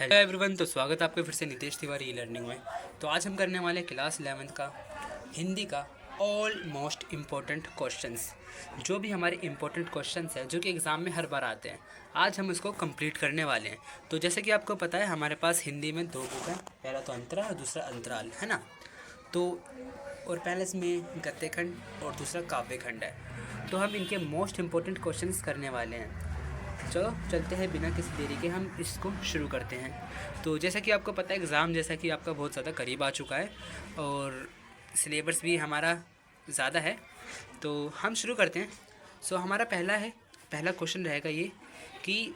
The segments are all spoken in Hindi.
हेलो एवरीवन, तो स्वागत है आपके फिर से नितेश तिवारी ई लर्निंग में। तो आज हम करने वाले क्लास 11th का हिंदी का ऑल मोस्ट इम्पोर्टेंट क्वेश्चंस, जो भी हमारे इम्पोर्टेंट क्वेश्चंस हैं जो कि एग्ज़ाम में हर बार आते हैं। आज हम इसको कंप्लीट करने वाले हैं। तो जैसे कि आपको पता है, हमारे पास हिंदी में 2 बुक हैं, पहला तो अंतरा और दूसरा अंतराल, है ना। तो और पहले इसमें गद्य खंड और दूसरा काव्य खंड है। तो हम इनके मोस्ट इम्पोर्टेंट क्वेश्चंस करने वाले हैं। चलो चलते हैं, बिना किसी देरी के हम इसको शुरू करते हैं। तो जैसा कि आपको पता है, एग्ज़ाम जैसा कि आपका बहुत ज़्यादा करीब आ चुका है और सिलेबस भी हमारा ज़्यादा है। तो हम शुरू करते हैं। हमारा पहला क्वेश्चन रहेगा ये कि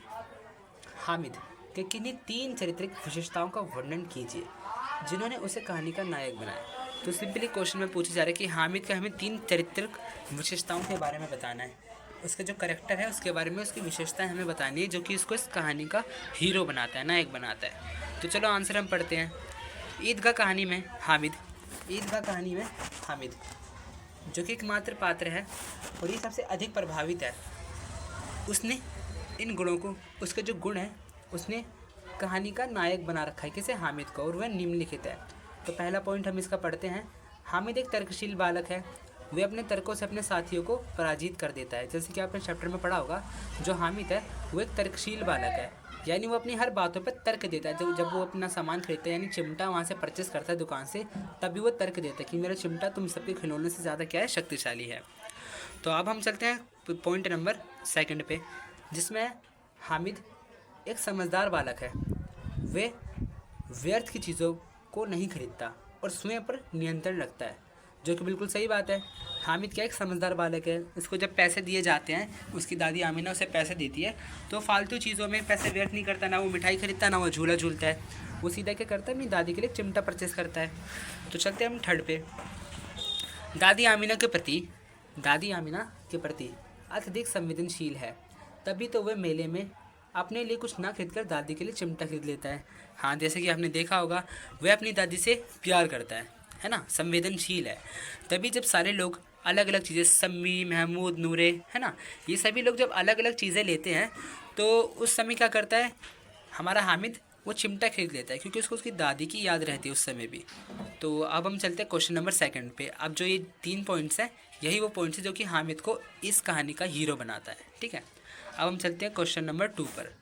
हामिद के किन्हीं 3 चारित्रिक विशेषताओं का वर्णन कीजिए जिन्होंने उसे कहानी का नायक बनाया। तो सिंपली क्वेश्चन में पूछा जा रहा है कि हामिद का हमें 3 चारित्रिक विशेषताओं के बारे में बताना है। उसका जो करैक्टर है उसके बारे में, उसकी विशेषताएं हमें बतानी है जो कि इसको इस कहानी का हीरो बनाता है, नायक बनाता है। तो चलो आंसर हम पढ़ते हैं। ईदगाह कहानी में हामिद जो कि एकमात्र पात्र है और ये सबसे अधिक प्रभावित है। उसने इन गुणों को, उसके जो गुण हैं, उसने कहानी का नायक बना रखा है, किसे? हामिद को, और वह निम्नलिखित है। तो पहला पॉइंट हम इसका पढ़ते हैं। हामिद एक तर्कशील बालक है। वे अपने तर्कों से अपने साथियों को पराजित कर देता है। जैसे कि आपने चैप्टर में पढ़ा होगा, जो हामिद है वो एक तर्कशील बालक है, यानी वो अपनी हर बातों पर तर्क देता है। जब वो अपना सामान खरीदता है, यानी चिमटा वहाँ से परचेस करता है दुकान से, तभी वो तर्क देता है कि मेरा चिमटा तुम सबके खिलौने से ज़्यादा क्या है, शक्तिशाली है। तो अब हम चलते हैं पॉइंट नंबर 2 पे, जिसमें हामिद एक समझदार बालक है। वे व्यर्थ की चीज़ों को नहीं खरीदता और स्वयं पर नियंत्रण रखता है, जो कि बिल्कुल सही बात है। हामिद क्या एक समझदार बालक है। उसको जब पैसे दिए जाते हैं, उसकी दादी आमिना उसे पैसे देती है, तो फालतू चीज़ों में पैसे व्यर्थ नहीं करता। ना वो मिठाई खरीदता, ना वो झूला झूलता है। वो सीधा क्या करता है, अपनी दादी के लिए चिमटा परचेस करता है। तो चलते हैं हम 3 पे। दादी आमिना के प्रति अत्यधिक संवेदनशील है, तभी तो वह मेले में अपने लिए कुछ ना खरीदकर दादी के लिए चिमटा खरीद लेता है। हाँ, जैसे कि आपने देखा होगा, वह अपनी दादी से प्यार करता है ना, संवेदनशील है। तभी जब सारे लोग अलग अलग चीज़ें, सम्मी, महमूद, नूरे, है ना, ये सभी लोग जब अलग अलग चीज़ें लेते हैं, तो उस समय क्या करता है हमारा हामिद, वो चिमटा खरीद लेता है, क्योंकि उसको उसकी दादी की याद रहती है उस समय भी। तो अब हम चलते हैं क्वेश्चन नंबर 2 पे। अब जो ये 3 पॉइंट्स हैं, यही वो पॉइंट्स हैं जो कि हामिद को इस कहानी का हीरो बनाता है। ठीक है, अब हम चलते हैं क्वेश्चन नंबर 2 पर,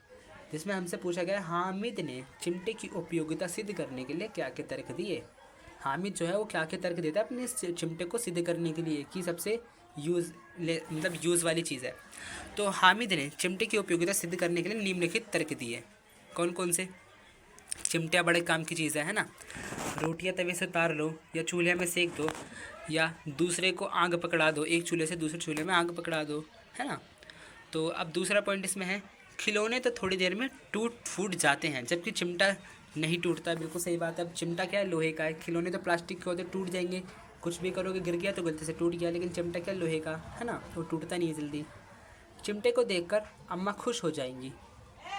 जिसमें हमसे पूछा गया हामिद ने चिमटे की उपयोगिता सिद्ध करने के लिए क्या क्या तर्क दिए। हामिद जो है वो क्या क्या तर्क देता है अपने चिमटे को सिद्ध करने के लिए कि सबसे यूज़ वाली चीज़ है। तो हामिद ने चिमटे की उपयोगिता सिद्ध करने के लिए निम्नलिखित तर्क दिए। कौन कौन से? चिमटिया बड़े काम की चीज़ है ना। रोटियां तवे से उतार लो, या चूल्हे में सेक दो, या दूसरे को आग पकड़ा दो, एक चूल्हे से दूसरे चूल्हे में आग पकड़ा दो, है ना। तो अब दूसरा पॉइंट इसमें है, खिलौने तो थोड़ी देर में टूट फूट जाते हैं, जबकि चिमटा नहीं टूटता। बिल्कुल सही बात है। अब चिमटा क्या है, लोहे का है। खिलौने तो प्लास्टिक के होते, टूट जाएंगे, कुछ भी करोगे, गिर गया तो गलती से टूट गया, लेकिन चिमटा क्या, लोहे का, है ना, वो टूटता नहीं है जल्दी। चिमटे को देखकर अम्मा खुश हो जाएंगी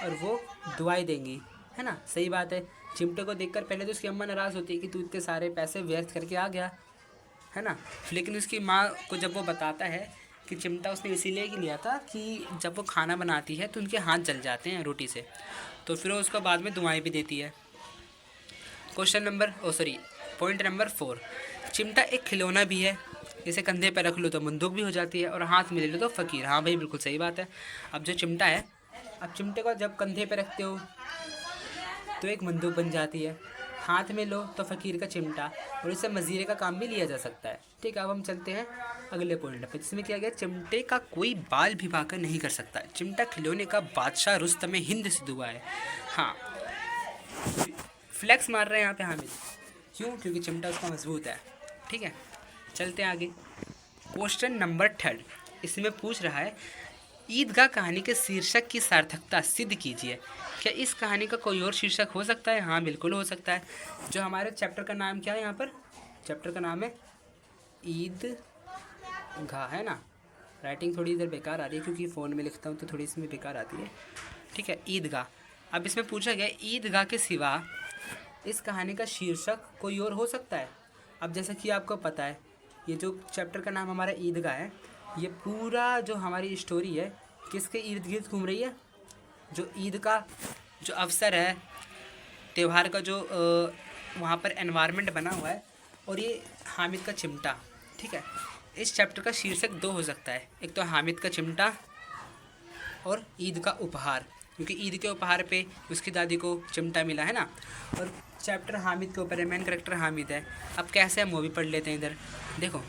और वो दुआएं देंगी, है ना, सही बात है। चिमटे को देखकर पहले तो उसकी अम्मा नाराज़ होती है कि तू इतने सारे पैसे व्यर्थ करके आ गया, है ना, लेकिन उसकी माँ को जब वो बताता है कि चिमटा उसने इसीलिए लिया था कि जब वो खाना बनाती है तो उनके हाथ जल जाते हैं रोटी से, तो फिर वो उसको बाद में दुआएं भी देती है। पॉइंट नंबर 4, चिमटा एक खिलौना भी है। इसे कंधे पर रख लो तो बंदूक भी हो जाती है, और हाथ में ले लो तो फ़कीर। हाँ भाई, बिल्कुल सही बात है। अब जो चिमटा है, अब चिमटे को जब कंधे पर रखते हो तो एक बंदूक बन जाती है, हाथ में लो तो फ़कीर का चिमटा, और इससे मज़ीरे का काम भी लिया जा सकता है। ठीक है, अब हम चलते हैं अगले पॉइंट पे, जिसमें किया गया चिमटे का कोई बाल भी बांका नहीं कर सकता। चिमटा खिलौने का बादशाह रुस्तम हिंद सिद्ध हुआ है। हाँ, फ्लेक्स मार रहे हैं यहाँ पे हामिद, क्यों? क्योंकि चिमटा उसका मजबूत है। ठीक है, चलते हैं आगे। क्वेश्चन नंबर 3, इसमें पूछ रहा है, ईदगाह कहानी के शीर्षक की सार्थकता सिद्ध कीजिए। क्या इस कहानी का कोई और शीर्षक हो सकता है? हाँ, बिल्कुल हो सकता है। जो हमारे चैप्टर का नाम क्या है, यहाँ पर चैप्टर का नाम है ईदगाह, है ना। राइटिंग थोड़ी इधर बेकार आ रही है, क्योंकि फ़ोन में लिखता हूँ तो थोड़ी इसमें बेकार आती है। ठीक है, ईदगाह। अब इसमें पूछा गया, ईदगाह के सिवा इस कहानी का शीर्षक कोई और हो सकता है? अब जैसा कि आपको पता है, ये जो चैप्टर का नाम हमारा ईदगाह है, ये पूरा जो हमारी स्टोरी है किसके इर्द गिर्द घूम रही है? जो ईद का जो अवसर है, त्यौहार का जो वहाँ पर एनवायरनमेंट बना हुआ है, और ये हामिद का चिमटा। ठीक है, इस चैप्टर का शीर्षक 2 हो सकता है, एक तो हामिद का चिमटा और ईद का उपहार, क्योंकि ईद के उपहार पे उसकी दादी को चिमटा मिला है ना। और चैप्टर हामिद के ऊपर है, मेन करेक्टर हामिद है। अब कैसे हम मूवी पढ़ लेते हैं इधर। देखो,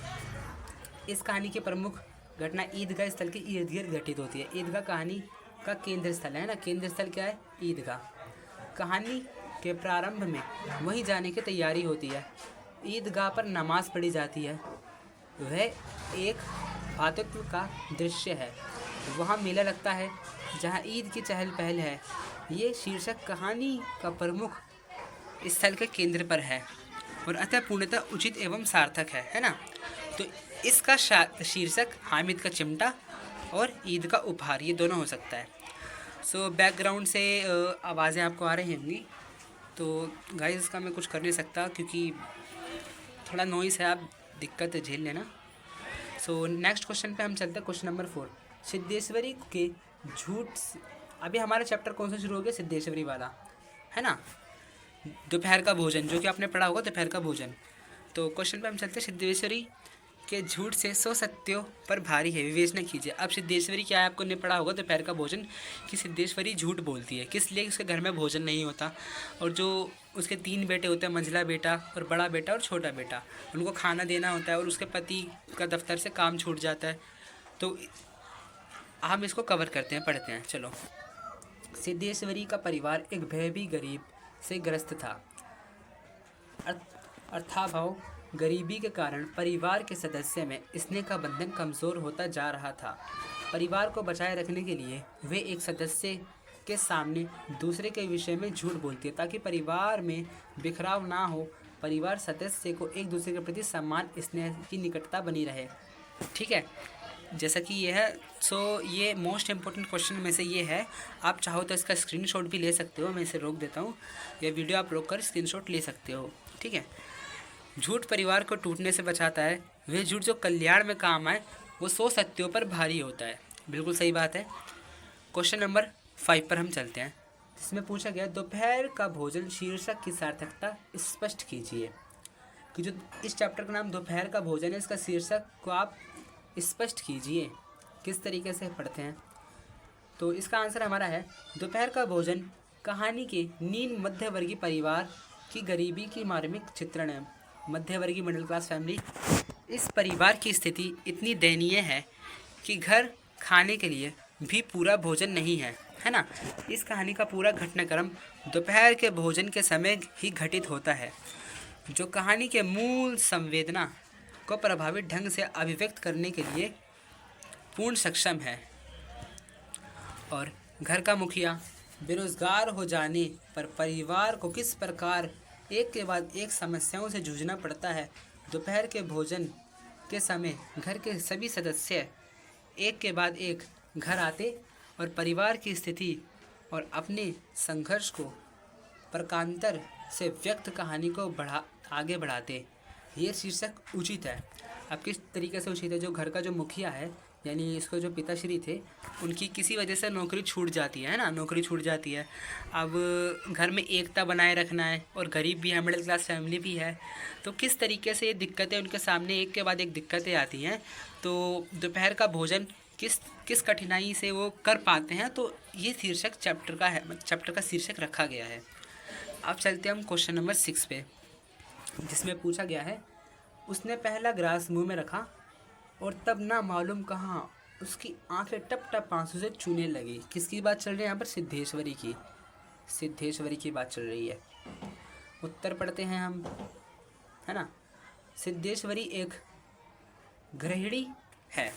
इस कहानी की प्रमुख घटना ईदगाह स्थल के इर्द गिर्द घटित होती है। ईदगाह कहानी का केंद्र स्थल है ना, केंद्र स्थल क्या है, ईदगाह। कहानी के प्रारंभ में वहीं जाने की तैयारी होती है। ईदगाह पर नमाज पढ़ी जाती है। वह एक भातृत्व का दृश्य है। वहाँ मेला लगता है जहाँ ईद की चहल पहल है। ये शीर्षक कहानी का प्रमुख स्थल के केंद्र पर है और अतः पूर्णतः उचित एवं सार्थक है ना। तो इसका शीर्षक हामिद का चिमटा और ईद का उपहार, ये दोनों हो सकता है। सो बैकग्राउंड से आवाज़ें आपको आ रही होंगी, तो गाइस इसका मैं कुछ कर नहीं सकता क्योंकि थोड़ा नॉइस है, आप दिक्कत झेल लेना। सो नेक्स्ट क्वेश्चन पे हम चलते हैं, क्वेश्चन नंबर 4। सिद्धेश्वरी के झूठ। अभी हमारा चैप्टर कौन सा शुरू हो गया, सिद्धेश्वरी वाला है ना, दोपहर का भोजन, जो कि आपने पढ़ा होगा, दोपहर का भोजन। तो क्वेश्चन पे हम चलते हैं, सिद्धेश्वरी के झूठ से 100 सत्यों पर भारी है, विवेचना कीजिए। अब सिद्धेश्वरी क्या है, आपको नहीं पढ़ा होगा दोपहर का भोजन, कि सिद्धेश्वरी झूठ बोलती है, किस लिए, उसके घर में भोजन नहीं होता, और जो उसके 3 बेटे होते हैं, मंझला बेटा और बड़ा बेटा और छोटा बेटा, उनको खाना देना होता है, और उसके पति का दफ्तर से काम छूट जाता है। तो हम इसको कवर करते हैं, पढ़ते हैं, चलो। सिद्धेश्वरी का परिवार एक भयभीत गरीब से ग्रस्त था। अर्थाभाव, गरीबी के कारण परिवार के सदस्य में स्नेह का बंधन कमज़ोर होता जा रहा था। परिवार को बचाए रखने के लिए वे एक सदस्य के सामने दूसरे के विषय में झूठ बोलती है, ताकि परिवार में बिखराव ना हो, परिवार सदस्य को एक दूसरे के प्रति सम्मान, स्नेह की निकटता बनी रहे। ठीक है, जैसा कि ये है। सो ये मोस्ट इम्पोर्टेंट क्वेश्चन में से ये है। आप चाहो तो इसका स्क्रीनशॉट भी ले सकते हो, मैं इसे रोक देता हूँ, ये वीडियो आप रोक कर स्क्रीनशॉट ले सकते हो। ठीक है, झूठ परिवार को टूटने से बचाता है। वह झूठ जो कल्याण में काम आए वो 100 सत्यों पर भारी होता है। बिल्कुल सही बात है। क्वेश्चन नंबर 5 पर हम चलते हैं, जिसमें पूछा गया, दोपहर का भोजन शीर्षक की सार्थकता स्पष्ट कीजिए। कि जो इस चैप्टर का नाम दोपहर का भोजन है, इसका शीर्षक को आप स्पष्ट कीजिए। किस तरीके से पढ़ते हैं, तो इसका आंसर हमारा है, दोपहर का भोजन कहानी के निम्न मध्यवर्गीय परिवार की गरीबी की मार्मिक चित्रण है। मध्यवर्गीय मिडिल क्लास फैमिली, इस परिवार की स्थिति इतनी दयनीय है कि घर खाने के लिए भी पूरा भोजन नहीं है ना। इस कहानी का पूरा घटनाक्रम दोपहर के भोजन के समय ही घटित होता है, जो कहानी के मूल संवेदना को प्रभावित ढंग से अभिव्यक्त करने के लिए पूर्ण सक्षम है। और घर का मुखिया बेरोजगार हो जाने पर परिवार को किस प्रकार एक के बाद एक समस्याओं से जूझना पड़ता है। दोपहर के भोजन के समय घर के सभी सदस्य एक के बाद एक घर आते और परिवार की स्थिति और अपने संघर्ष को प्रकांतर से व्यक्त कहानी को आगे बढ़ाते। ये शीर्षक उचित है। अब किस तरीके से उचित है, जो घर का जो मुखिया है, यानी इसको जो पिताश्री थे, उनकी किसी वजह से नौकरी छूट जाती है ना, नौकरी छूट जाती है। अब घर में एकता बनाए रखना है, और गरीब भी है, मिडिल क्लास फैमिली भी है, तो किस तरीके से ये दिक्कतें उनके सामने एक के बाद एक दिक्कतें आती हैं। तो दोपहर का भोजन किस कठिनाई से वो कर पाते हैं, तो ये शीर्षक चैप्टर का है, चैप्टर का शीर्षक रखा गया है। अब चलते हैं हम क्वेश्चन नंबर 6 पे, जिसमें पूछा गया है, उसने पहला ग्लास मुंह में रखा और तब ना मालूम कहाँ उसकी आंखें टप टप आंसू से चूने लगी। किसकी बात चल रही है यहाँ पर, सिद्धेश्वरी की बात चल रही है। उत्तर पढ़ते हैं हम, है ना। सिद्धेश्वरी एक गृहिणी है।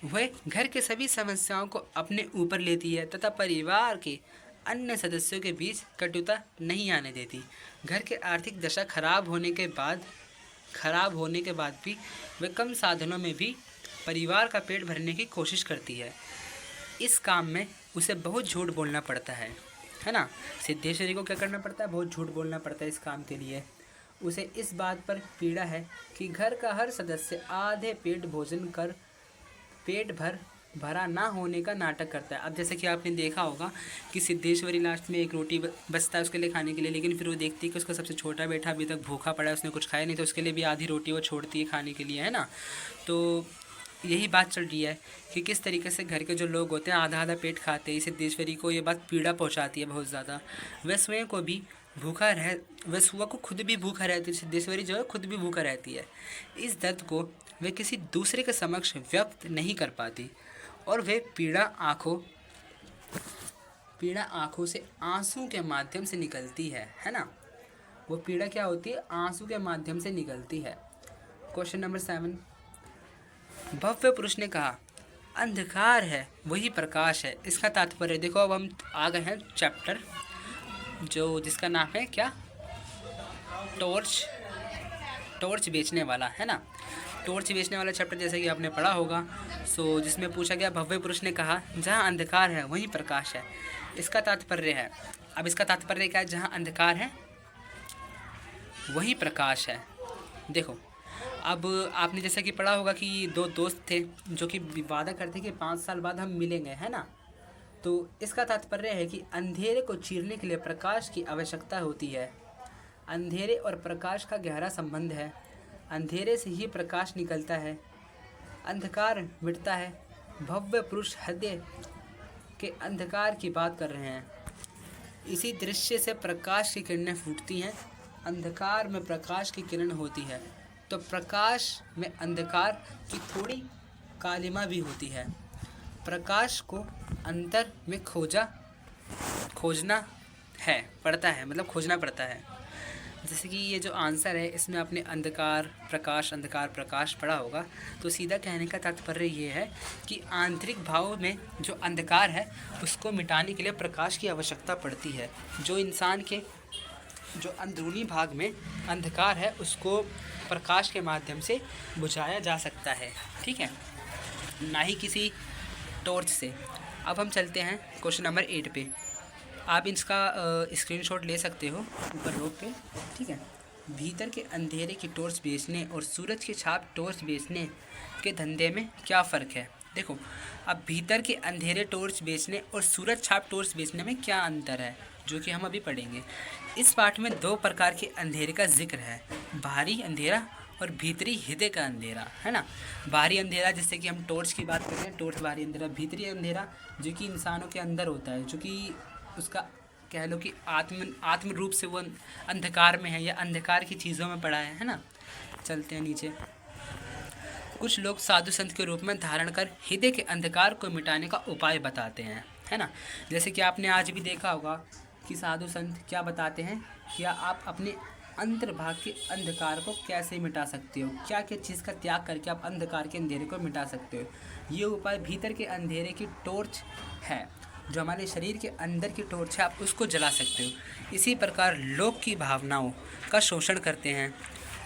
वह घर के सभी समस्याओं को अपने ऊपर लेती है तथा परिवार के अन्य सदस्यों के बीच कटुता नहीं आने देती। घर के आर्थिक दशा खराब होने के बाद भी वह कम साधनों में भी परिवार का पेट भरने की कोशिश करती है। इस काम में उसे बहुत झूठ बोलना पड़ता है ना। सिद्धेश्वरी को क्या करना पड़ता है, बहुत झूठ बोलना पड़ता है इस काम के लिए। उसे इस बात पर पीड़ा है कि घर का हर सदस्य आधे पेट भोजन कर पेट भर भरा ना होने का नाटक करता है। अब जैसे कि आपने देखा होगा कि सिद्धेश्वरी लास्ट में एक रोटी बचता है उसके लिए खाने के लिए, लेकिन फिर वो देखती है कि उसका सबसे छोटा बेटा अभी तक भूखा पड़ा है, उसने कुछ खाया नहीं, तो उसके लिए भी आधी रोटी वो छोड़ती है खाने के लिए, है ना। तो यही बात चल रही है कि किस तरीके से घर के जो लोग होते हैं आधा आधा पेट खाते हैं। सिद्धेश्वरी को ये बात पीड़ा पहुंचाती है बहुत ज़्यादा। वह स्वयं को भी भूखा रह वह सुबह को खुद भी भूखा रहती है, सिद्धेश्वरी जो है खुद भी भूखा रहती है। इस दर्द को वे किसी दूसरे के समक्ष व्यक्त नहीं कर पाती और वे पीड़ा आँखों से आंसू के माध्यम से निकलती है ना। वो पीड़ा क्या होती है, आंसू के माध्यम से निकलती है। क्वेश्चन नंबर 7, भव्य पुरुष ने कहा अंधकार है वही प्रकाश है। इसका तात्पर्य देखो, अब हम आ गए हैं चैप्टर जो जिसका नाम है क्या, टॉर्च बेचने वाला, है ना। टॉर्च बेचने वाला चैप्टर जैसे कि आपने पढ़ा होगा। सो जिसमें पूछा गया भव्य पुरुष ने कहा जहाँ अंधकार है वहीं प्रकाश है। इसका तात्पर्य है, अब इसका तात्पर्य क्या है, जहाँ अंधकार है वहीं प्रकाश है। देखो अब आपने जैसे कि पढ़ा होगा कि दो दोस्त थे जो कि वादा करते कि 5 साल बाद हम मिलेंगे, है ना। तो इसका तात्पर्य है कि अंधेरे को चीरने के लिए प्रकाश की आवश्यकता होती है। अंधेरे और प्रकाश का गहरा संबंध है। अंधेरे से ही प्रकाश निकलता है, अंधकार मिटता है। भव्य पुरुष हृदय के अंधकार की बात कर रहे हैं। इसी दृश्य से प्रकाश की किरणें फूटती हैं, अंधकार में प्रकाश की किरण होती है। तो प्रकाश में अंधकार की थोड़ी कालिमा भी होती है। प्रकाश को अंतर में खोजना पड़ता है, मतलब खोजना पड़ता है। जैसे कि ये जो आंसर है इसमें आपने अंधकार प्रकाश पढ़ा होगा। तो सीधा कहने का तात्पर्य ये है कि आंतरिक भाव में जो अंधकार है उसको मिटाने के लिए प्रकाश की आवश्यकता पड़ती है। जो इंसान के जो अंदरूनी भाग में अंधकार है उसको प्रकाश के माध्यम से बुझाया जा सकता है, ठीक है, ना ही किसी टॉर्च से। अब हम चलते हैं क्वेश्चन नंबर 8 पे। आप इसका स्क्रीनशॉट ले सकते हो ऊपर रोक पे, ठीक है। भीतर के अंधेरे की टॉर्च बेचने और सूरज की छाप टॉर्च बेचने के धंधे में क्या फ़र्क है। देखो अब भीतर के अंधेरे टॉर्च बेचने और सूरज छाप टॉर्च बेचने में क्या अंतर है, जो कि हम अभी पढ़ेंगे। इस पाठ में 2 प्रकार के अंधेरे का जिक्र है, बाहरी अंधेरा और भीतरी हृदय का अंधेरा, है ना। बाहरी अंधेरा जैसे कि हम टॉर्च की बात करते हैं, टॉर्च बाहरी अंधेरा। भीतरी अंधेरा जो कि इंसानों के अंदर होता है, जो कि उसका कह लो कि आत्म रूप से वो अंधकार में है या अंधकार की चीज़ों में पड़ा है ना। चलते हैं नीचे। कुछ लोग साधु संत के रूप में धारण कर हृदय के अंधकार को मिटाने का उपाय बताते हैं, है ना। जैसे कि आपने आज भी देखा होगा कि साधु संत क्या बताते हैं, क्या आप अपने अंतर्भाग के अंधकार को कैसे मिटा सकते हो, क्या क्या चीज़ का त्याग करके आप अंधकार के अंधेरे को मिटा सकते हो। ये उपाय भीतर के अंधेरे की टॉर्च है, जो हमारे शरीर के अंदर की टॉर्च है, आप उसको जला सकते हो। इसी प्रकार लोक की भावनाओं का शोषण करते हैं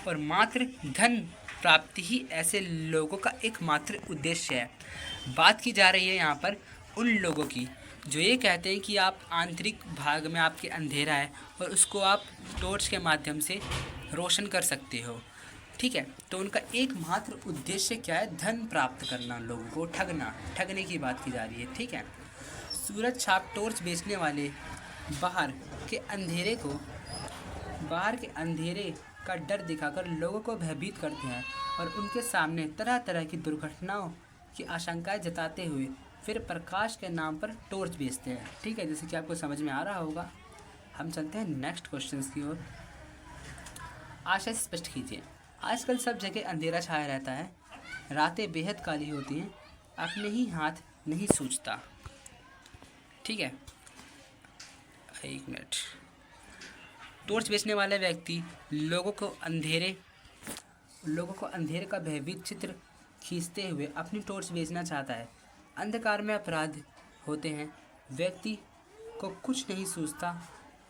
और मात्र धन प्राप्ति ही ऐसे लोगों का एकमात्र उद्देश्य है। बात की जा रही है यहाँ पर उन लोगों की जो ये कहते हैं कि आप आंतरिक भाग में आपके अंधेरा है और उसको आप टॉर्च के माध्यम से रोशन कर सकते हो, ठीक है। तो उनका एकमात्र उद्देश्य क्या है, धन प्राप्त करना, लोगों को ठगने की बात की जा रही है, ठीक है। सूरज छाप टॉर्च बेचने वाले बाहर के अंधेरे का डर दिखाकर लोगों को भयभीत करते हैं और उनके सामने तरह तरह की दुर्घटनाओं की आशंकाएं जताते हुए फिर प्रकाश के नाम पर टॉर्च बेचते हैं, ठीक है। जैसे कि आपको समझ में आ रहा होगा। हम चलते हैं नेक्स्ट क्वेश्चंस की ओर। आशय स्पष्ट कीजिए। आजकल सब जगह अंधेरा छाया रहता है, रातें बेहद काली होती हैं, अपने ही हाथ नहीं सूझता, ठीक है। एक मिनट। टॉर्च बेचने वाले व्यक्ति लोगों को अंधेरे का भयभीत चित्र खींचते हुए अपनी टॉर्च बेचना चाहता है। अंधकार में अपराध होते हैं, व्यक्ति को कुछ नहीं सूझता,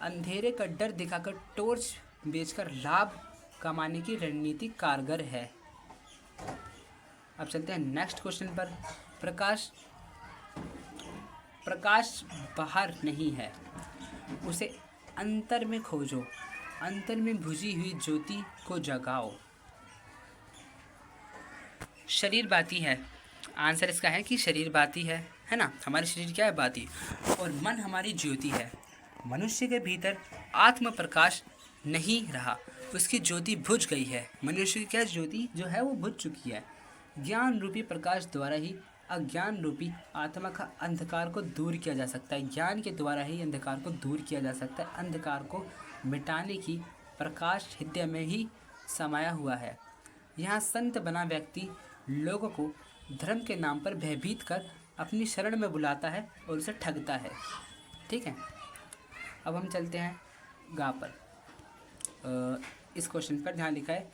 अंधेरे का डर दिखाकर टॉर्च बेचकर लाभ कमाने की रणनीति कारगर है। अब चलते हैं नेक्स्ट क्वेश्चन पर। प्रकाश बाहर नहीं है, उसे अंतर में खोजो, अंतर में बुझी हुई ज्योति को जगाओ। शरीर बाती है, आंसर इसका है कि शरीर बाती है ना। हमारे शरीर क्या है? बाती। और मन हमारी ज्योति है। मनुष्य के भीतर आत्म प्रकाश नहीं रहा, उसकी ज्योति बुझ गई है। मनुष्य की क्या ज्योति जो है वो बुझ चुकी है। ज्ञान रूपी प्रकाश द्वारा ही अज्ञान रूपी आत्मा का अंधकार को दूर किया जा सकता है। ज्ञान के द्वारा ही अंधकार को दूर किया जा सकता है। अंधकार को मिटाने की प्रकाश हृदय में ही समाया हुआ है। यहाँ संत बना व्यक्ति लोगों को धर्म के नाम पर भयभीत कर अपनी शरण में बुलाता है और उसे ठगता है। ठीक है, अब हम चलते हैं गा पर। इस क्वेश्चन पर ध्यान लिखा है,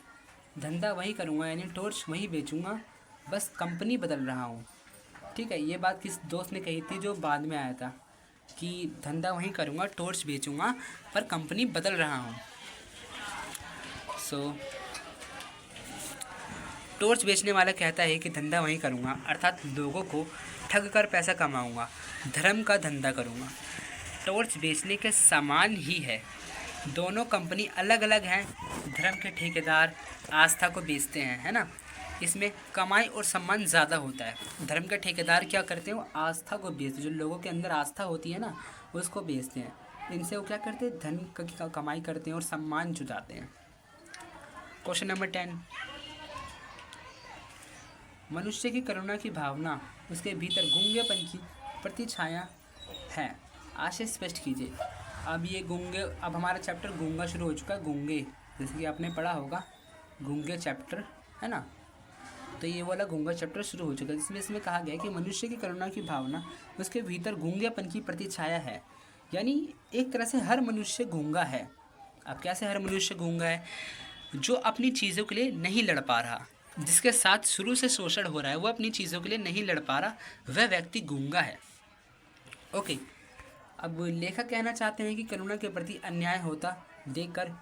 धंधा वही करूँगा यानी टॉर्च वही बेचूंगा, बस कंपनी बदल रहा हूँ। ठीक है, ये बात किस दोस्त ने कही थी जो बाद में आया था कि धंधा वही करूँगा, टॉर्च बेचूंगा, पर कंपनी बदल रहा हूँ। टॉर्च बेचने वाला कहता है कि धंधा वही करूँगा, अर्थात लोगों को ठग कर पैसा कमाऊँगा, धर्म का धंधा करूँगा। टॉर्च बेचने के समान ही है, दोनों कंपनी अलग अलग हैं। धर्म के ठेकेदार आस्था को बेचते हैं, है ना। इसमें कमाई और सम्मान ज़्यादा होता है। धर्म के ठेकेदार क्या करते हैं? वो आस्था को बेचते हैं, जो लोगों के अंदर आस्था होती है ना, उसको बेचते हैं। इनसे वो क्या करते हैं? धन की कमाई करते हैं और सम्मान जुटाते हैं। क्वेश्चन नंबर 10, मनुष्य की करुणा की भावना उसके भीतर गूंगेपन की प्रतिछाया है, आशय स्पष्ट कीजिए। अब ये गूंगे, अब हमारा चैप्टर गूंगा शुरू हो चुका है। गूंगे जैसे कि आपने पढ़ा होगा, गूंगे चैप्टर, है ना। तो ये वाला गूंगा चैप्टर शुरू हो चुका है, जिसमें इसमें कहा गया कि मनुष्य की करुणा की भावना उसके भीतर गूंगेपन की प्रतिछाया है। यानी एक तरह से हर मनुष्य गूंगा है। अब कैसे हर मनुष्य गूंगा है? जो अपनी चीज़ों के लिए नहीं लड़ पा रहा, जिसके साथ शुरू से शोषण हो रहा है, वो अपनी चीज़ों के लिए नहीं लड़ पा रहा, वह व्यक्ति गूंगा है। ओके, अब लेखक कहना चाहते हैं कि करुणा के प्रति अन्याय होता देखकर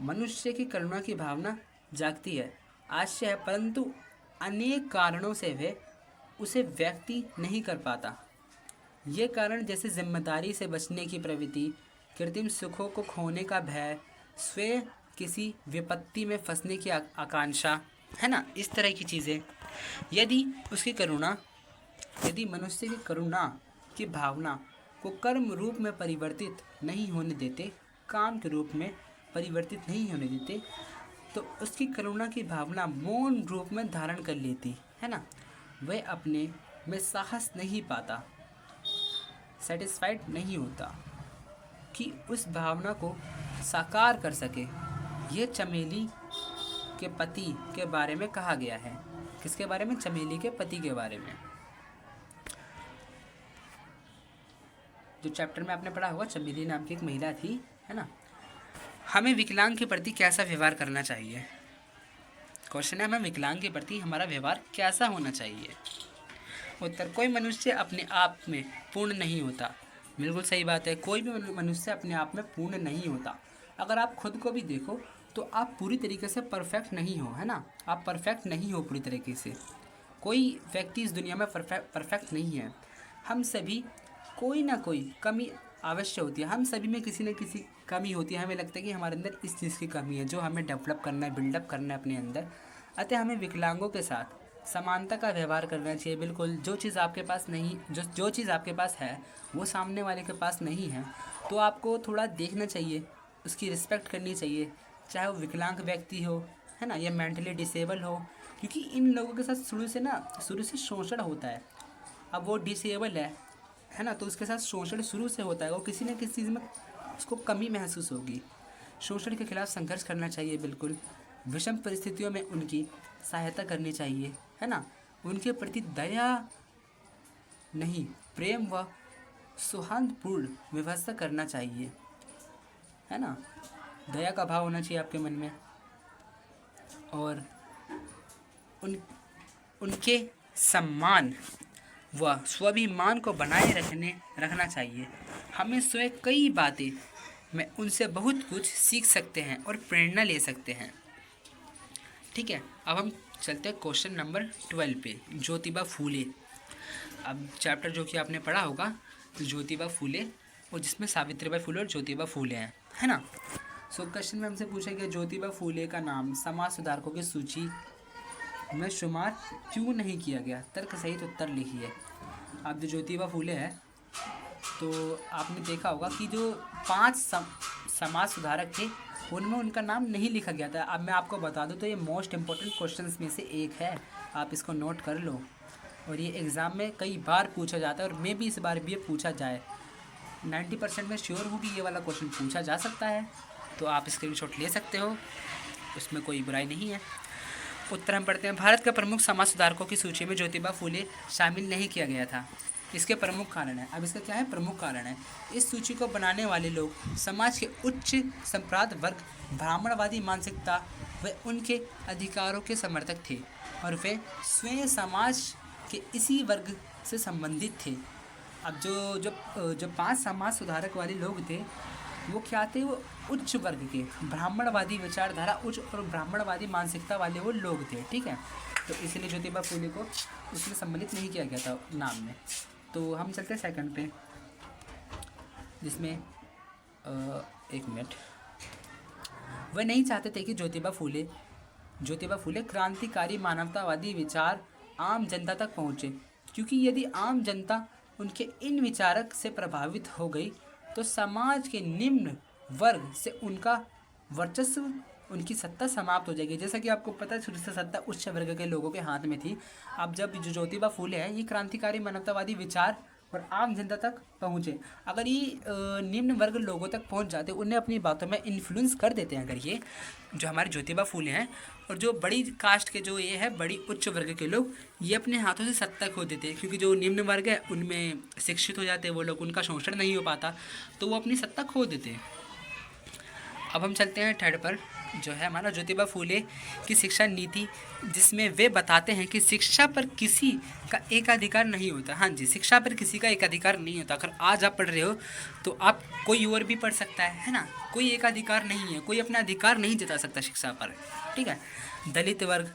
मनुष्य की करुणा की भावना जागती है, आश्चर्य है, परंतु अनेक कारणों से वह उसे व्यक्ति नहीं कर पाता। ये कारण जैसे जिम्मेदारी से बचने की प्रवृत्ति, कृत्रिम सुखों को खोने का भय, स्वयं किसी विपत्ति में फंसने की आकांक्षा, है ना, इस तरह की चीज़ें। यदि मनुष्य की करुणा की भावना को कर्म रूप में परिवर्तित नहीं होने देते, काम के रूप में परिवर्तित नहीं होने देते, तो उसकी करुणा की भावना मौन रूप में धारण कर लेती है ना। वह अपने में साहस नहीं पाता, सेटिस्फाइड नहीं होता कि उस भावना को साकार कर सके। यह चमेली के पति के बारे में कहा गया है। किसके बारे में? चमेली के पति के बारे में। जो चैप्टर में आपने पढ़ा होगा, चमेली नाम की एक महिला थी, है ना। हमें विकलांग के प्रति कैसा व्यवहार करना चाहिए? क्वेश्चन है, हमें विकलांग के प्रति हमारा व्यवहार कैसा होना चाहिए? उत्तर, कोई मनुष्य अपने आप में पूर्ण नहीं होता। बिल्कुल सही बात है, कोई भी मनुष्य अपने आप में पूर्ण नहीं होता। अगर आप खुद को भी देखो तो आप पूरी तरीके से परफेक्ट नहीं हो, है ना। आप परफेक्ट नहीं हो पूरी तरीके से। कोई व्यक्ति इस दुनिया में परफेक्ट नहीं है। हम सभी कोई ना कोई कमी अवश्य होती है। हम सभी में किसी न किसी कमी होती है। हमें लगता है कि हमारे अंदर इस चीज़ की कमी है जो हमें डेवलप करना है, बिल्डअप करना है अपने अंदर। अतः हमें विकलांगों के साथ समानता का व्यवहार करना चाहिए। बिल्कुल, जो चीज़ आपके पास नहीं, जो चीज़ आपके पास है वो सामने वाले के पास नहीं है, तो आपको थोड़ा देखना चाहिए, उसकी रिस्पेक्ट करनी चाहिए, चाहे वो विकलांग व्यक्ति हो, है ना, या मेंटली डिसेबल हो। क्योंकि इन लोगों के साथ शुरू से शोषण होता है। अब वो डिसेबल है ना, तो उसके साथ शोषण शुरू से होता है। वो किसी न किसी चीज़ में उसको कमी महसूस होगी। शोषण के खिलाफ संघर्ष करना चाहिए। बिल्कुल, विषम परिस्थितियों में उनकी सहायता करनी चाहिए, है ना। उनके प्रति दया नहीं, प्रेम व सौहार्दपूर्ण व्यवस्था करना चाहिए, है ना। दया का भाव होना चाहिए आपके मन में, और उनके सम्मान व स्वाभिमान को बनाए रखना चाहिए। हमें स्वयं कई बातें में उनसे बहुत कुछ सीख सकते हैं और प्रेरणा ले सकते हैं। ठीक है, अब हम चलते हैं क्वेश्चन नंबर 12 पे, ज्योतिबा फूले। अब चैप्टर जो कि आपने पढ़ा होगा ज्योतिबा फूले, और जिसमें सावित्रीबाई फूले और ज्योतिबा फूले हैं, है ना। सो क्वेश्चन में हमसे पूछा गया ज्योतिबा फूले का नाम समाज सुधारकों की सूची में शुमार क्यों नहीं किया गया? तर्क सहित उत्तर लिखिए। अब जो ज्योतिबा फूले है, तो आपने देखा होगा कि जो 5 समाज सुधारक थे उनमें उनका नाम नहीं लिखा गया था। अब मैं आपको बता दूं तो ये मोस्ट इम्पोर्टेंट क्वेश्चंस में से एक है, आप इसको नोट कर लो। और ये एग्ज़ाम में कई बार पूछा जाता है और मे भी इस बार भी ये पूछा जाए। 90% में श्योर हूँ कि ये वाला क्वेश्चन पूछा जा सकता है, तो आप स्क्रीनशॉट ले सकते हो, उसमें कोई बुराई नहीं है। उत्तर हम पढ़ते हैं। भारत के प्रमुख समाज सुधारकों की सूची में ज्योतिबा फूले शामिल नहीं किया गया था। इसके प्रमुख कारण है, अब इसका क्या है प्रमुख कारण है, इस सूची को बनाने वाले लोग समाज के उच्च संप्रांत वर्ग, ब्राह्मणवादी मानसिकता व उनके अधिकारों के समर्थक थे और वे स्वयं समाज के इसी वर्ग से संबंधित थे। अब जो 5 समाज सुधारक वाले लोग थे वो क्या थे, वो उच्च वर्ग के ब्राह्मणवादी विचारधारा, उच्च और ब्राह्मणवादी मानसिकता वाले वो लोग थे, ठीक है। तो इसलिए ज्योतिबा फूले को उसमें सम्मिलित नहीं किया गया था नाम में। तो हम चलते हैं सेकंड पे, जिसमें एक मिनट, वह नहीं चाहते थे कि ज्योतिबा फूले क्रांतिकारी मानवतावादी विचार आम जनता तक पहुँचे, क्योंकि यदि आम जनता उनके इन विचारक से प्रभावित हो गई तो समाज के निम्न वर्ग से उनका वर्चस्व, उनकी सत्ता समाप्त हो जाएगी। जैसा कि आपको पता है शुरू से सत्ता उच्च वर्ग के लोगों के हाथ में थी। अब जब जो ज्योतिबा फूले हैं ये क्रांतिकारी मानवतावादी विचार और आम जनता तक पहुँचे, अगर ये निम्न वर्ग लोगों तक पहुँच जाते, उन्हें अपनी बातों में इन्फ्लुएंस कर देते हैं, अगर ये जो हमारे ज्योतिबा फूले हैं और जो बड़ी कास्ट के जो ये है बड़ी उच्च वर्ग के लोग, ये अपने हाथों से सत्ता खो देते हैं, क्योंकि जो निम्न वर्ग है उनमें शिक्षित हो जाते हैं वो लोग, उनका शोषण नहीं हो पाता, तो वो अपनी सत्ता खो देते हैं। अब हम चलते हैं थर्ड पर, जो है हमारा ज्योतिबा फूले की शिक्षा नीति, जिसमें वे बताते हैं कि शिक्षा पर किसी का एक अधिकार नहीं होता। हाँ जी, शिक्षा पर किसी का एक अधिकार नहीं होता। अगर आज आप पढ़ रहे हो तो आप कोई और भी पढ़ सकता है ना, कोई एक अधिकार नहीं है, कोई अपना अधिकार नहीं जता सकता शिक्षा पर, ठीक है। दलित वर्ग,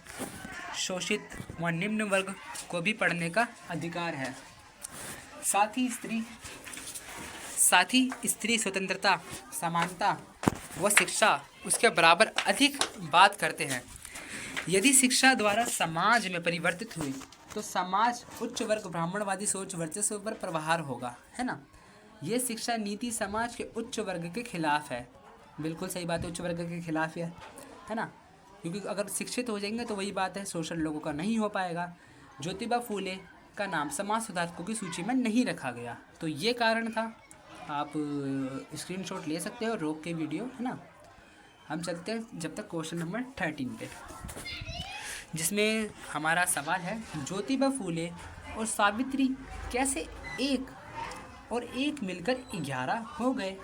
शोषित व निम्न वर्ग को भी पढ़ने का अधिकार है। साथ ही स्त्री स्वतंत्रता, समानता व शिक्षा उसके बराबर अधिक बात करते हैं। यदि शिक्षा द्वारा समाज में परिवर्तित हुई तो समाज उच्च वर्ग ब्राह्मणवादी सोच वर्चस्व पर प्रहार होगा, है ना। ये शिक्षा नीति समाज के उच्च वर्ग के खिलाफ है। बिल्कुल सही बात है, उच्च वर्ग के खिलाफ है ना, क्योंकि अगर शिक्षित हो जाएंगे तो वही बात है, शोषण लोगों का नहीं हो पाएगा। ज्योतिबा फूले का नाम समाज सुधारकों की सूची में नहीं रखा गया, तो ये कारण था। आप स्क्रीनशॉट ले सकते हो रोक के वीडियो, है ना। हम चलते हैं जब तक क्वेश्चन नंबर 13 पे, जिसमें हमारा सवाल है ज्योतिबा फूले और सावित्री कैसे एक और एक मिलकर 11 हो गए।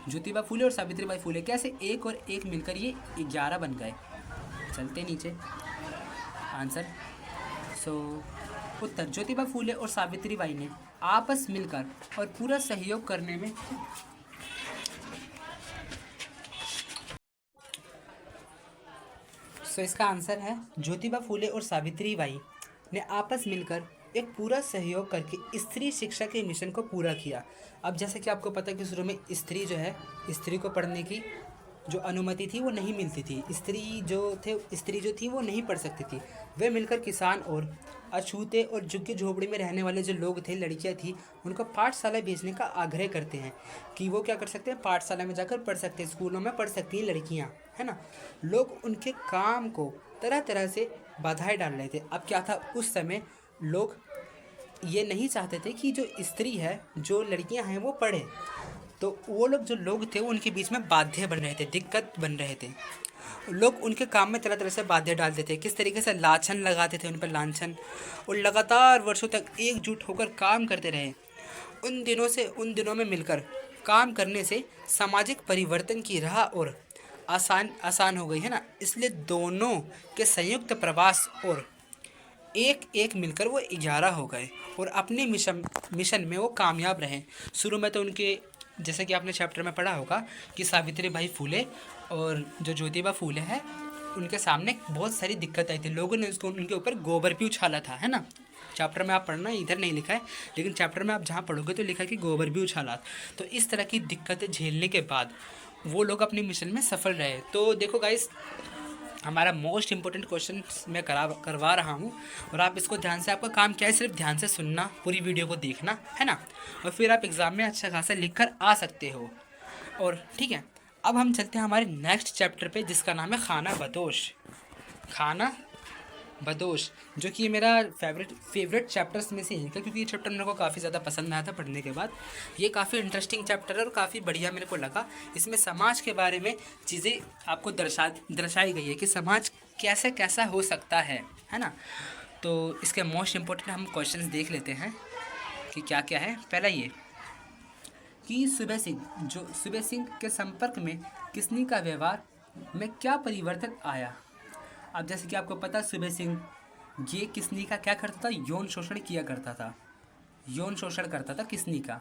ज्योतिबा फूले और सावित्रीबाई फूले कैसे एक और एक मिलकर ये 11 बन गए। चलते नीचे आंसर। उत्तर, ज्योतिबा फूले और सावित्रीबाई ने आपस मिलकर और पूरा सहयोग करने में इसका आंसर है ज्योतिबा फूले और सावित्रीबाई ने आपस मिलकर एक पूरा सहयोग करके स्त्री शिक्षा के मिशन को पूरा किया। अब जैसे कि आपको पता है कि शुरू में स्त्री जो है, स्त्री को पढ़ने की जो अनुमति थी वो नहीं मिलती थी, स्त्री जो थी वो नहीं पढ़ सकती थी। वे मिलकर किसान और अछूते और झुग्गी झोपड़ी में रहने वाले जो लोग थे, लड़कियां थी, उनको पाठशाला भेजने का आग्रह करते हैं कि वो क्या कर सकते हैं, पाठशाला में जाकर पढ़ सकते हैं, स्कूलों में पढ़ सकती हैं लड़कियां, है ना। लोग उनके काम को तरह तरह से बाधाएं डाल रहे थे। अब क्या था, उस समय लोग ये नहीं चाहते थे कि जो स्त्री है, जो लड़कियां हैं वो पढ़े, तो वो लोग जो लोग थे उनके बीच में बाध्य बन रहे थे, दिक्कत बन रहे थे। लोग उनके काम में तरह तरह से बाध्य डालते थे, किस तरीके से लाछन लगाते थे उन पर, लांछन, और लगातार वर्षों तक एकजुट होकर काम करते रहे। उन दिनों में मिलकर काम करने से सामाजिक परिवर्तन की राह और आसान हो गई, है ना। इसलिए दोनों के संयुक्त प्रवास और एक मिलकर वो 11 हो गए और अपने मिशन में वो कामयाब रहे। शुरू में तो उनके, जैसे कि आपने चैप्टर में पढ़ा होगा कि सावित्रीबाई फूले और जो ज्योतिबा फूले हैं उनके सामने बहुत सारी दिक्कत आई थी, लोगों ने उनके ऊपर गोबर भी उछाला था, है ना। चैप्टर में आप पढ़ना, इधर नहीं लिखा है, लेकिन चैप्टर में आप जहाँ पढ़ोगे तो लिखा है कि गोबर भी उछाला। तो इस तरह की दिक्कतें झेलने के बाद वो लोग अपने मिशन में सफल रहे। तो देखो गाइस, हमारा मोस्ट इम्पोर्टेंट क्वेश्चन मैं करवा रहा हूँ, और आप इसको ध्यान से, आपका काम क्या है, सिर्फ ध्यान से सुनना, पूरी वीडियो को देखना है ना, और फिर आप एग्ज़ाम में अच्छा खासा लिख कर आ सकते हो। और ठीक है, अब हम चलते हैं हमारे नेक्स्ट चैप्टर पे, जिसका नाम है खाना बदोश। खाना बदोश, जो कि ये मेरा फेवरेट चैप्टर्स में से एक है, क्योंकि ये चैप्टर मेरे को काफ़ी ज़्यादा पसंद आया था पढ़ने के बाद। ये काफ़ी इंटरेस्टिंग चैप्टर है और काफ़ी बढ़िया मेरे को लगा। इसमें समाज के बारे में चीज़ें आपको दर्शाई गई है कि समाज कैसे कैसा हो सकता है ना। तो इसके मोस्ट इम्पोर्टेंट हम क्वेश्चंस देख लेते हैं कि क्या क्या है। पहला ये कि सुबह सिंह के संपर्क में किसनी का व्यवहार में क्या परिवर्तन आया। अब जैसे कि आपको पता, सुबह सिंह ये किसनी का क्या करता था, यौन शोषण किया करता था, यौन शोषण करता था किसनी का।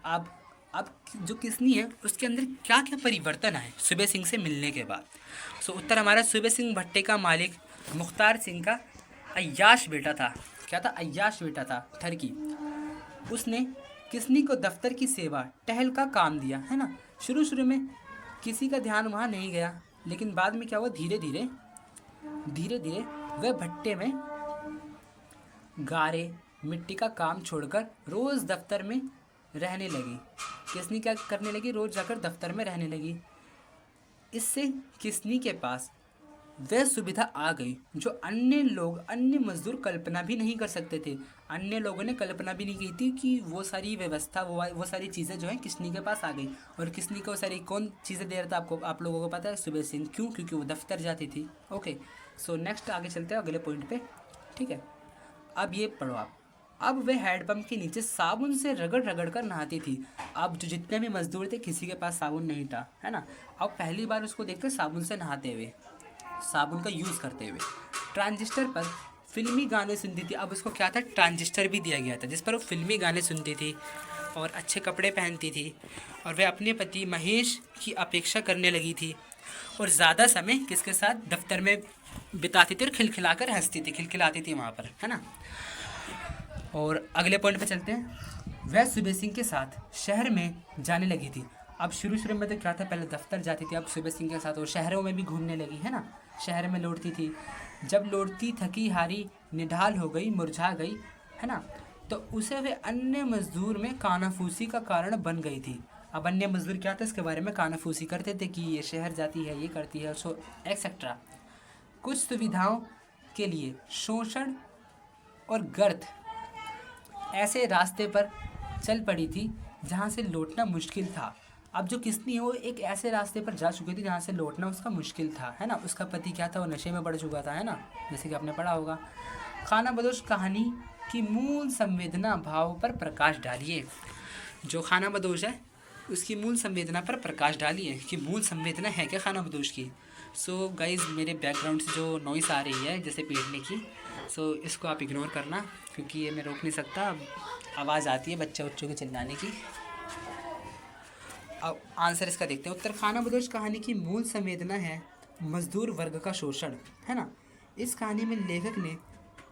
अब जो किसनी है उसके अंदर क्या क्या परिवर्तन आए सुबह सिंह से मिलने के बाद। सो उत्तर हमारा, सुबह सिंह भट्टे का मालिक मुख्तार सिंह का अय्याश बेटा था। क्या था? अय्याश बेटा था, ठरकी। उसने किसनी को दफ्तर की सेवा, टहल का काम दिया, है ना। शुरू में किसी का ध्यान वहाँ नहीं गया, लेकिन बाद में क्या हुआ, धीरे धीरे वह भट्टे में गारे मिट्टी का काम छोड़कर रोज़ दफ्तर में रहने लगी। किसनी क्या करने लगी, रोज़ जाकर दफ्तर में रहने लगी। इससे किसनी के पास वह सुविधा आ गई जो अन्य मजदूर कल्पना भी नहीं कर सकते थे। अन्य लोगों ने कल्पना भी नहीं की थी कि वो सारी व्यवस्था, वो सारी चीज़ें जो हैं किसनी के पास आ गई। और किसनी को सारी कौन चीज़ें दे रहा था, आप लोगों को पता है, सुबह सिंह। क्यों? क्योंकि वो दफ्तर जाती थी। ओके, सो नेक्स्ट आगे चलते हैं अगले पॉइंट पे। ठीक है, अब ये पढ़ो आप। अब वह हैंडपम्प के नीचे साबुन से रगड़ कर नहाती थी। अब जो जितने भी मजदूर थे, किसी के पास साबुन नहीं था, है ना। अब पहली बार उसको देखते साबुन से नहाते हुए, साबुन का यूज़ करते हुए। ट्रांजिस्टर पर फिल्मी गाने सुनती थी। अब उसको क्या था, ट्रांजिस्टर भी दिया गया था जिस पर वो फिल्मी गाने सुनती थी और अच्छे कपड़े पहनती थी। और वह अपने पति महेश की अपेक्षा करने लगी थी और ज़्यादा समय किसके साथ, दफ्तर में बिताती थी और खिलखिलाकर हंसती थी, खिलखिलाती थी वहाँ पर, है ना। और अगले पॉइंट पे चलते हैं। वह सुबह सिंह के साथ शहर में जाने लगी थी। अब शुरू में तो क्या था, पहले दफ्तर जाती थी, अब सुबह सिंह के साथ वो शहरों में भी घूमने लगी, है ना। शहर में लौटती थी। जब लौटती थकी हारी निढाल हो गई, मुरझा गई, है ना, तो उसे वे अन्य मजदूर में कानाफूसी का कारण बन गई थी। अब अन्य मजदूर क्या था, इसके बारे में कानाफूसी करते थे कि ये शहर जाती है, ये करती है, सो एक्सेट्रा। कुछ सुविधाओं के लिए शोषण और गर्त ऐसे रास्ते पर चल पड़ी थी जहाँ से लौटना मुश्किल था। अब जो किसनी है वो एक ऐसे रास्ते पर जा चुकी थी जहाँ से लौटना उसका मुश्किल था, है ना। उसका पति क्या था, वो नशे में पड़ चुका था, है ना, जैसे कि आपने पढ़ा होगा। खाना बदोश कहानी की मूल संवेदना भाव पर प्रकाश डालिए। जो खाना बदोश है उसकी मूल संवेदना पर प्रकाश डालिए कि मूल संवेदना है क्या खाना बदोश की। सो गाइज़, मेरे बैकग्राउंड से जो नॉइस आ रही है जैसे पीटने की, सो इसको आप इग्नोर करना, क्योंकि ये मैं रोक नहीं सकता, आवाज़ आती है बच्चों के चिल्लाने की। अब आंसर इसका देखते हैं। उत्तर, खाना बदोश कहानी की मूल संवेदना है मजदूर वर्ग का शोषण, है ना। इस कहानी में लेखक ने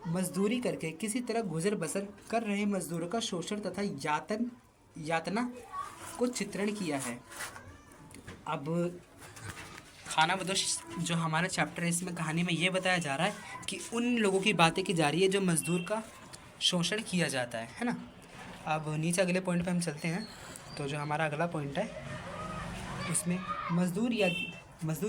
मजदूरी करके किसी तरह गुजर बसर कर रहे मजदूरों का शोषण तथा यातना को चित्रण किया है। अब खाना बदोश जो हमारा चैप्टर है, इसमें कहानी में ये बताया जा रहा है कि उन लोगों की बातें की जा रही है जो मजदूर का शोषण किया जाता है ना। अब नीचे अगले पॉइंट पे हम चलते हैं। तो जो हमारा अगला पॉइंट है उसमें मजदूर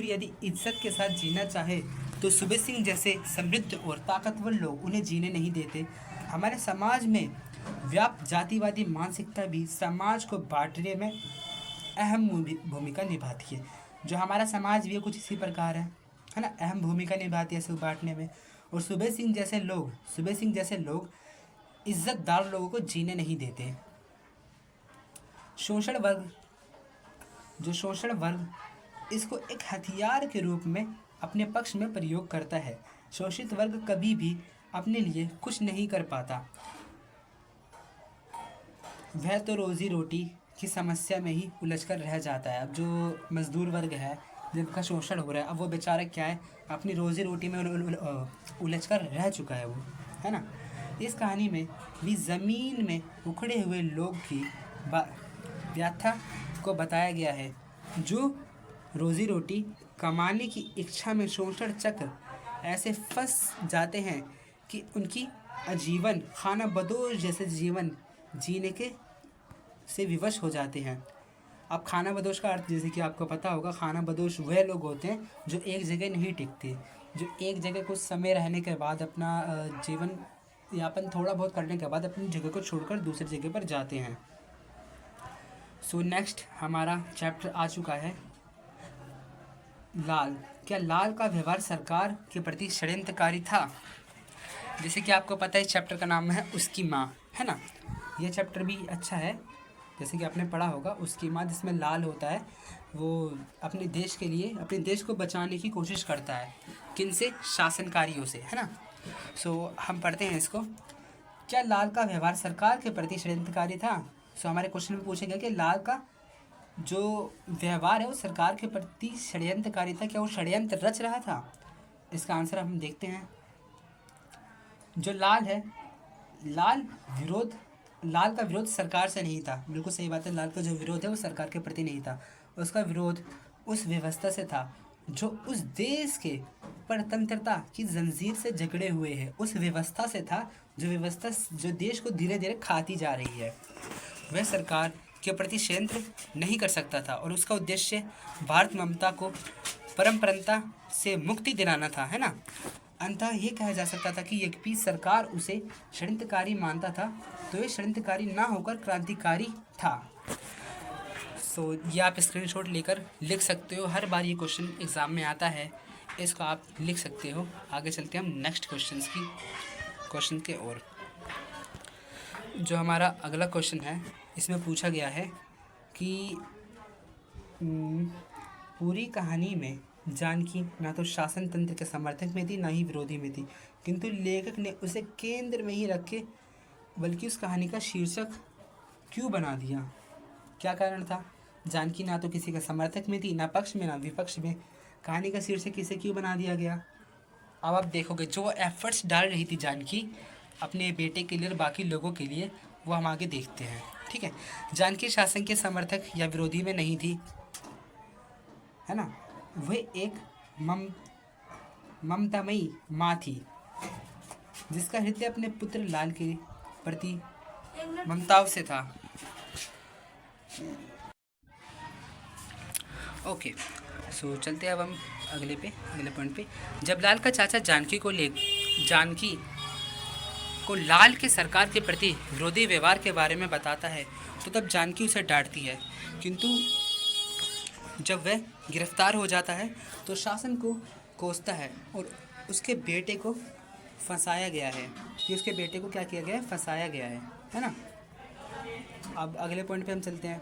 यदि इज्जत के साथ जीना चाहे तो सुबह सिंह जैसे समृद्ध और ताकतवर लोग उन्हें जीने नहीं देते। हमारे समाज में व्याप्त जातिवादी मानसिकता भी समाज को बांटने में अहम भूमिका निभाती है। जो हमारा समाज भी है कुछ इसी प्रकार है ना, अहम भूमिका निभाती है इसे बांटने में। और सुबह सिंह जैसे लोग इज्जतदार लोगों को जीने नहीं देते। शोषण वर्ग इसको एक हथियार के रूप में अपने पक्ष में प्रयोग करता है। शोषित वर्ग कभी भी अपने लिए कुछ नहीं कर पाता, वह तो रोजी रोटी की समस्या में ही उलझकर रह जाता है। अब जो मजदूर वर्ग है जिनका शोषण हो रहा है, अब वो बेचारा क्या है, अपनी रोजी रोटी में उलझकर रह चुका है वो, है ना। इस कहानी में भी ज़मीन में उखड़े हुए लोग की व्यथा को बताया गया है जो रोजी रोटी कमाने की इच्छा में शोषण चक्र ऐसे फंस जाते हैं कि उनकी आजीवन खाना बदोश जैसे जीवन जीने के से विवश हो जाते हैं। अब खाना बदोश का अर्थ जैसे कि आपको पता होगा, खाना बदोश वह लोग होते हैं जो एक जगह नहीं टिकते, जो एक जगह कुछ समय रहने के बाद अपना जीवन यापन थोड़ा बहुत करने के बाद अपनी जगह को छोड़कर दूसरी जगह पर जाते हैं। सो नेक्स्ट हमारा चैप्टर आ चुका है लाल। क्या लाल का व्यवहार सरकार के प्रति षड्यंत्रकारी था? जैसे कि आपको पता है इस चैप्टर का नाम है उसकी माँ, है ना। ये चैप्टर भी अच्छा है, जैसे कि आपने पढ़ा होगा उसकी माँ, जिसमें लाल होता है वो अपने देश के लिए अपने देश को बचाने की कोशिश करता है। किन से? शासनकारियों से, है ना। सो हम पढ़ते हैं इसको। क्या लाल का व्यवहार सरकार के प्रति षड्यंत्रकारी था? सो हमारे क्वेश्चन में पूछा गया कि लाल का जो व्यवहार है वो सरकार के प्रति षड्यंत्रकारी था। क्या वो षड्यंत्र रच रहा था? इसका आंसर हम देखते हैं। जो लाल है, लाल का विरोध सरकार से नहीं था। बिल्कुल सही बात है, लाल का जो विरोध है वो सरकार के प्रति नहीं था। उसका विरोध उस व्यवस्था से था जो उस देश के परतंत्रता की जंजीर से जकड़े हुए है। उस व्यवस्था से था जो व्यवस्था जो देश को धीरे धीरे खाती जा रही है। वह सरकार के प्रति षड्यंत्र नहीं कर सकता था और उसका उद्देश्य भारत ममता को परंपरता से मुक्ति दिलाना था, है ना। अंततः ये कहा जा सकता था कि यद्यपि सरकार उसे षड्यंत्रकारी मानता था तो ये षड्यंत्रकारी ना होकर क्रांतिकारी था। सो ये आप स्क्रीनशॉट लेकर लिख सकते हो, हर बार ये क्वेश्चन एग्ज़ाम में आता है, इसको आप लिख सकते हो। आगे चलते हैं हम नेक्स्ट क्वेश्चन के ओर। जो हमारा अगला क्वेश्चन है इसमें पूछा गया है कि पूरी कहानी में जानकी ना तो शासन तंत्र के समर्थक में थी ना ही विरोधी में थी, किंतु लेखक ने उसे केंद्र में ही रखे बल्कि उस कहानी का शीर्षक क्यों बना दिया? क्या कारण था? जानकी ना तो किसी का समर्थक में थी, ना पक्ष में ना विपक्ष में, कहानी का शीर्षक किसे क्यों बना दिया गया? अब आप देखोगे जो एफर्ट्स डाल रही थी जानकी अपने बेटे के लिए और बाकी लोगों के लिए, वो हम आगे देखते हैं, ठीक है। जानकी शासन के समर्थक या विरोधी में नहीं थी, है ना। वह एक ममतामयी माँ थी जिसका हृदय अपने पुत्र लाल के प्रति ममताव से था। ओके, सो चलते हैं अब हम अगले पॉइंट पे। जब लाल का चाचा जानकी को लाल के सरकार के प्रति विरोधी व्यवहार के बारे में बताता है तो तब जानकी उसे डांटती है, किंतु जब वह गिरफ्तार हो जाता है तो शासन को कोसता है और उसके बेटे को फंसाया गया है कि उसके बेटे को क्या किया गया है? फंसाया गया है ना। अब अगले पॉइंट पे हम चलते हैं।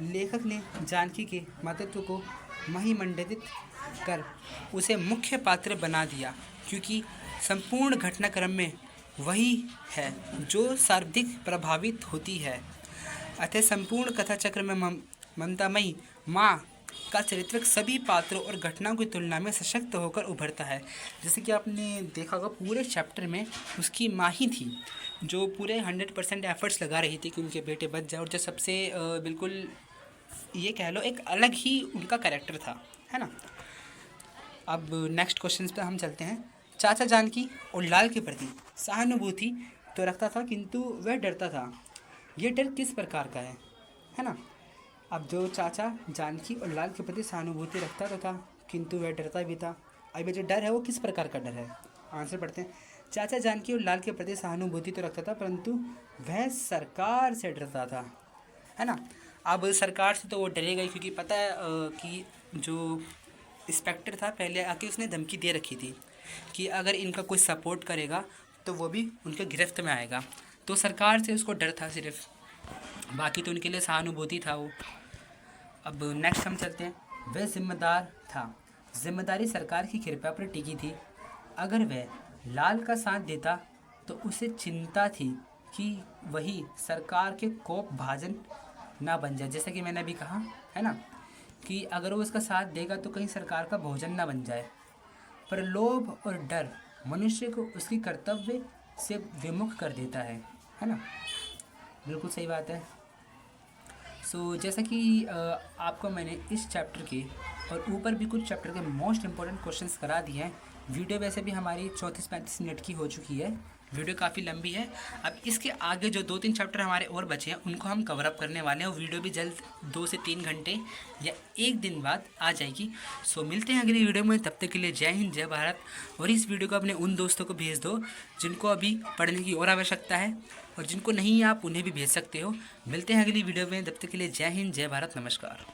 लेखक ने जानकी के मातृत्व को महिमंडित कर उसे मुख्य पात्र बना दिया क्योंकि संपूर्ण घटनाक्रम में वही है जो सर्वाधिक प्रभावित होती है। अतः संपूर्ण कथा चक्र में ममतामयी माँ का चरित्र सभी पात्रों और घटनाओं की तुलना में सशक्त होकर उभरता है। जैसे कि आपने देखा होगा पूरे चैप्टर में उसकी माँ ही थी जो पूरे 100% एफर्ट्स लगा रही थी कि उनके बेटे बच जाए, और जो सबसे बिल्कुल ये कह लो एक अलग ही उनका कैरेक्टर था, है ना। अब नेक्स्ट क्वेश्चन पे हम चलते हैं। चाचा जानकी और लाल के प्रति सहानुभूति तो रखता था किंतु वह डरता था। ये डर किस प्रकार का है ना। अब जो चाचा जानकी और लाल के प्रति सहानुभूति रखता तो था किंतु वह डरता भी था। अब ये जो डर है वो किस प्रकार का डर है? आंसर पढ़ते हैं। चाचा जानकी और लाल के प्रति सहानुभूति तो रखता था परंतु वह सरकार से डरता था, है ना। अब सरकार से तो वो डरेगा ही क्योंकि पता है कि जो इंस्पेक्टर था पहले आके उसने धमकी दे रखी थी कि अगर इनका कोई सपोर्ट करेगा तो वो भी उनके गिरफ्त में आएगा। तो सरकार से उसको डर था सिर्फ, बाकी तो उनके लिए सहानुभूति था वो। अब नेक्स्ट हम चलते हैं। वह जिम्मेदार था, जिम्मेदारी सरकार की कृपा पर टिकी थी। अगर वह लाल का साथ देता तो उसे चिंता थी कि वही सरकार के कोप भाजन ना बन जाए। जैसे कि मैंने अभी कहा है ना कि अगर वो उसका साथ देगा तो कहीं सरकार का भोजन ना बन जाए। पर लोभ और डर मनुष्य को उसकी कर्तव्य से विमुख कर देता है ना। बिल्कुल सही बात है। सो जैसा कि आपको मैंने इस चैप्टर के और ऊपर भी कुछ चैप्टर के मोस्ट इंपॉर्टेंट क्वेश्चंस करा दिए हैं। वीडियो वैसे भी हमारी 34-35 मिनट की हो चुकी है, वीडियो काफ़ी लंबी है। अब इसके आगे जो 2-3 चैप्टर हमारे और बचे हैं उनको हम कवर अप करने वाले हैं, और वीडियो भी जल्द 2 से 3 घंटे या 1 दिन बाद आ जाएगी। सो मिलते हैं अगली वीडियो में, तब तक के लिए जय हिंद जय भारत। और इस वीडियो को अपने उन दोस्तों को भेज दो जिनको अभी पढ़ने की और आवश्यकता है, और जिनको नहीं आप उन्हें भी भेज सकते हो। मिलते हैं अगली वीडियो में, तब तक के लिए जय हिंद जय भारत, नमस्कार।